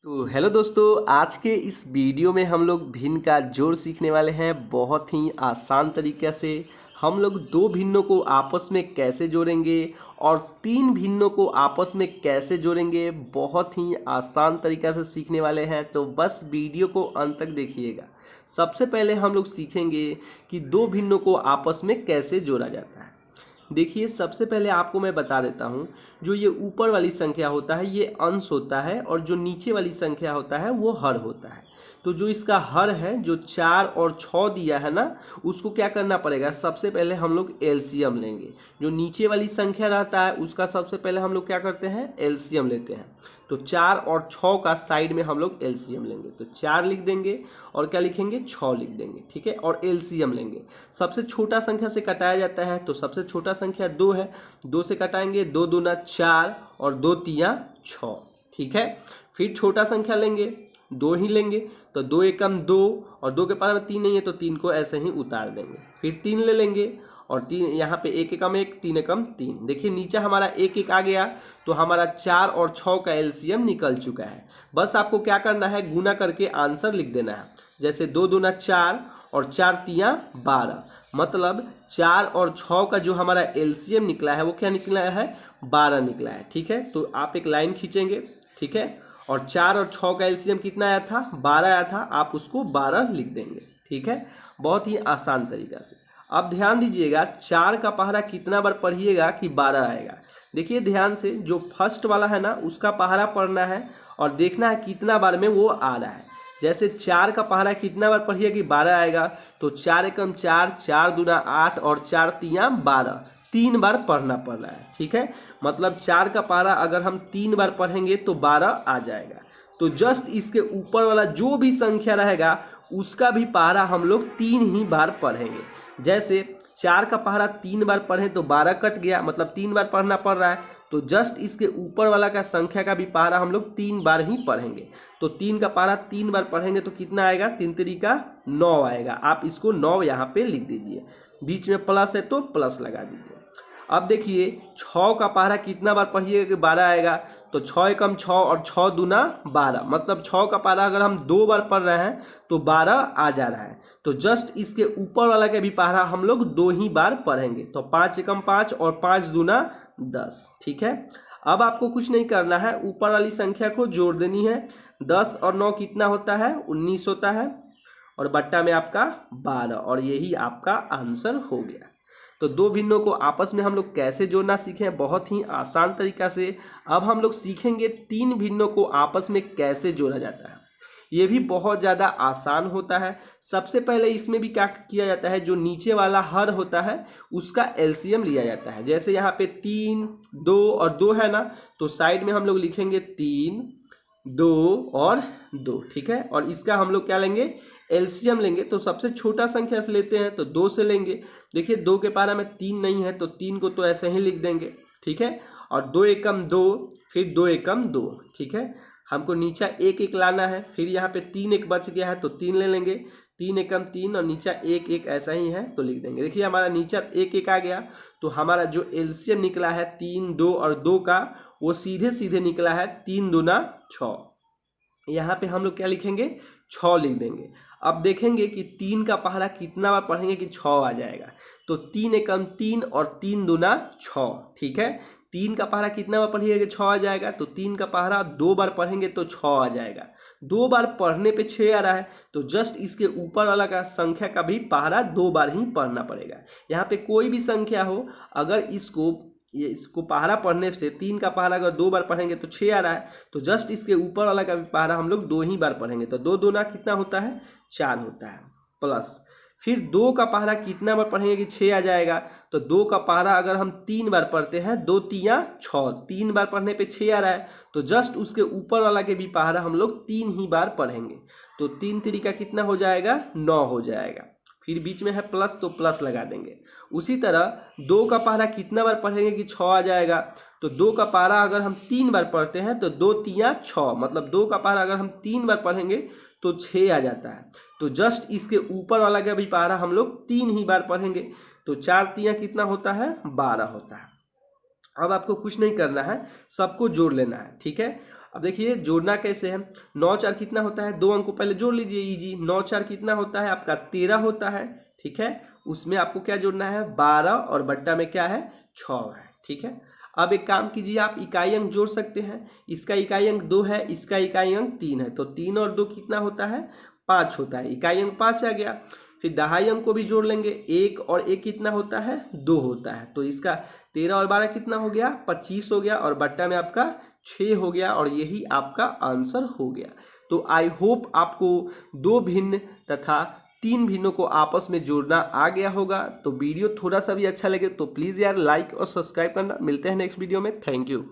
तो हेलो दोस्तों, आज के इस वीडियो में हम लोग भिन्न का जोड़ सीखने वाले हैं। बहुत ही आसान तरीके से हम लोग दो भिन्नों को आपस में कैसे जोड़ेंगे और तीन भिन्नों को आपस में कैसे जोड़ेंगे, बहुत ही आसान तरीका से सीखने वाले हैं। तो बस वीडियो को अंत तक देखिएगा। सबसे पहले हम लोग सीखेंगे कि दो भिन्नों को आपस में कैसे जोड़ा जाता है। देखिए, सबसे पहले आपको मैं बता देता हूँ, जो ये ऊपर वाली संख्या होता है ये अंश होता है और जो नीचे वाली संख्या होता है वो हर होता है। तो जो इसका हर है, जो 4 और 6 दिया है ना, उसको क्या करना पड़ेगा, सबसे पहले हम लोग एलसीएम लेंगे। जो नीचे वाली संख्या रहता है उसका सबसे पहले हम लोग क्या करते हैं, एलसीएम लेते हैं। तो 4 और 6 का साइड में हम लोग एलसीएम लेंगे। तो 4 लिख देंगे और क्या लिखेंगे, 6 लिख देंगे, ठीक है। और एलसीएम लेंगे, सबसे छोटा संख्या से कटाया जाता है। तो सबसे छोटा संख्या 2 है, 2 से कटाएंगे, 2 दूना 4 और 2 तिया 6, ठीक है। फिर छोटा संख्या लेंगे, 2 ही लेंगे। तो 2 एकम 2 और 2 के पास में 3 नहीं है तो 3 को ऐसे ही उतार देंगे। फिर 3 ले लेंगे और 3 यहाँ पे 1 एकम 1, 3 एकम 3। देखिए नीचे हमारा 1 1 आ गया, तो हमारा 4 और 6 का एलसीएम निकल चुका है। बस आपको क्या करना है, गुना करके आंसर लिख देना है। जैसे 2 दूना 4 और 4 तिया 12, मतलब 4 और 6 का जो हमारा एलसीएम निकला है वो क्या निकला है, 12 निकला है, ठीक है। तो आप एक लाइन खींचेंगे, ठीक है। और 4 और 6 का एलसीएम कितना आया था, 12 आया था, आप उसको 12 लिख देंगे, ठीक है। बहुत ही आसान तरीका से। अब ध्यान दीजिएगा, 4 का पहाड़ा कितना बार पढ़िएगा कि 12 आएगा। देखिए ध्यान से, जो फर्स्ट वाला है ना उसका पहाड़ा पढ़ना है और देखना है कितना बार में वो आ रहा है। जैसे 4 का पहाड़ा कितना बार पढ़िए कि 12 आएगा। तो 4 एकम 4, 4 दूना 8 और 4 तिया 12, 3 बार पढ़ना पड़ रहा है, ठीक है। मतलब 4 का पहाड़ा अगर हम 3 बार पढ़ेंगे तो 12 आ जाएगा। तो जस्ट इसके ऊपर वाला जो भी संख्या रहेगा उसका भी पहाड़ा हम लोग 3 ही बार पढ़ेंगे। जैसे 4 का पहाड़ा 3 बार पढ़ें तो 12 कट गया, मतलब 3 बार पढ़ना पड़ रहा है। तो जस्ट इसके ऊपर वाला का संख्या का भी पहाड़ा हम लोग 3 बार ही पढ़ेंगे। तो 3 का पहाड़ा 3 बार पढ़ेंगे तो कितना आएगा, 3 तरीका 9 आएगा। आप इसको 9 यहाँ पे लिख दीजिए, बीच में प्लस है तो प्लस लगा दीजिए। अब देखिए 6 का पहाड़ा कितना बार पढ़िएगा कि 12 आएगा। तो 6 एकम 6 और 6 दूना 12, मतलब 6 का पहाड़ा अगर हम 2 बार पढ़ रहे हैं तो 12 आ जा रहा है। तो जस्ट इसके ऊपर वाला का भी पहाड़ा हम लोग 2 ही बार पढ़ेंगे। तो 5 एकम 5 और 5 दूना 10, ठीक है। अब आपको कुछ नहीं करना है, ऊपर वाली संख्या को जोड़ देनी है। 10 और 9 कितना होता है, 19 होता है, और बट्टा में आपका 12, और यही आपका आंसर हो गया। तो दो भिन्नों को आपस में हम लोग कैसे जोड़ना सीखे, बहुत ही आसान तरीका से। अब हम लोग सीखेंगे तीन भिन्नों को आपस में कैसे जोड़ा जाता है। ये भी बहुत ज़्यादा आसान होता है। सबसे पहले इसमें भी क्या किया जाता है, जो नीचे वाला हर होता है उसका एलसीएम लिया जाता है। जैसे यहाँ पे 3, 2 और 2 है ना, तो साइड में हम लोग लिखेंगे 3, 2 और 2, ठीक है। और इसका हम लोग क्या लेंगे, एलसीएम लेंगे। तो सबसे छोटा संख्या से लेते हैं तो 2 से लेंगे। देखिए 2 के पारा में 3 नहीं है तो 3 को तो ऐसे ही लिख देंगे, ठीक है। और 2 एकम 2, फिर 2 एकम 2, ठीक है। हमको नीचा 1 1 लाना है, फिर यहाँ पे 3 1 बच गया है तो 3 ले लेंगे। 3 एकम 3 और नीचा 1 1 ऐसा ही है तो लिख देंगे। देखिए हमारा नीचा 1 1 आ गया, तो हमारा जो एलसीएम निकला है 3, 2 और 2 का, वो सीधे सीधे निकला है 3 दूना 6। यहाँ पे हम लोग क्या लिखेंगे, 6 लिख देंगे। अब देखेंगे कि 3 का पहाड़ा कितना बार पढ़ेंगे कि 6 आ जाएगा। तो 3 एकम 3 और 3 दूना 6, ठीक है। 3 का पहाड़ा कितना बार पढ़िएगा कि 6 आ जाएगा। तो 3 का पहाड़ा 2 बार पढ़ेंगे तो 6 आ जाएगा। 2 बार पढ़ने पे 6 आ रहा है, तो जस्ट इसके ऊपर वाला का संख्या का भी पहाड़ा 2 बार ही पढ़ना पड़ेगा। यहाँ पे कोई भी संख्या हो, अगर इसको पहाड़ा पढ़ने से 3 का पहाड़ा अगर 2 बार पढ़ेंगे तो 6 आ रहा है, तो जस्ट इसके ऊपर वाला का भी पहाड़ा हम लोग 2 ही बार पढ़ेंगे। तो 2 दूना कितना होता है, 4 होता है, प्लस फिर 2 का पहाड़ा कितना बार पढ़ेंगे कि 6 आ जाएगा। तो 2 का पहाड़ा अगर हम 3 बार पढ़ते हैं, 2 तिया 6, 3 बार पढ़ने पे 6 आ रहा है, तो जस्ट उसके ऊपर वाला के भी पहाड़ा हम लोग 3 ही बार पढ़ेंगे। तो 3 तरीका कितना हो जाएगा, 9 हो जाएगा। फिर बीच में है प्लस तो प्लस लगा देंगे। उसी तरह 2 का पहाड़ा कितना बार पढ़ेंगे कि 6 आ जाएगा। तो 2 का पहाड़ा अगर हम 3 बार पढ़ते हैं तो 2 तिया 6, मतलब 2 का पहाड़ा अगर हम 3 बार पढ़ेंगे तो 6 आ जाता है। तो जस्ट इसके ऊपर वाला का भी पहाड़ा हम लोग 3 ही बार पढ़ेंगे। तो 4 तिया कितना होता है, 12 होता है। अब आपको कुछ नहीं करना है, सबको जोड़ लेना है, ठीक है। अब देखिए जोड़ना कैसे है। 9 4 कितना होता है, 2 अंक को पहले जोड़ लीजिए, इजी। 9 4 कितना होता है आपका 13 होता है, ठीक है। उसमें आपको क्या जोड़ना है 12 और बट्टा में क्या है 6 है, ठीक है। अब एक काम कीजिए, आप इकाई अंक जोड़ सकते हैं। इसका इकाई अंक 2 है, इसका इकाई अंक 3 है, तो 3 और 2 कितना होता है 5 होता है, इकाई अंक 5 आ गया। फिर दहाई अंक को भी जोड़ लेंगे, 1 और 1 कितना होता है 2 होता है, तो इसका 13 और 12 कितना हो गया 25 हो गया, और बट्टा में आपका 6 हो गया, और यही आपका आंसर हो गया। तो आई होप आपको 2 भिन्न तथा 3 भिन्नों को आपस में जोड़ना आ गया होगा। तो वीडियो थोड़ा सा भी अच्छा लगे तो प्लीज़ यार लाइक और सब्सक्राइब करना। मिलते हैं नेक्स्ट वीडियो में, थैंक यू।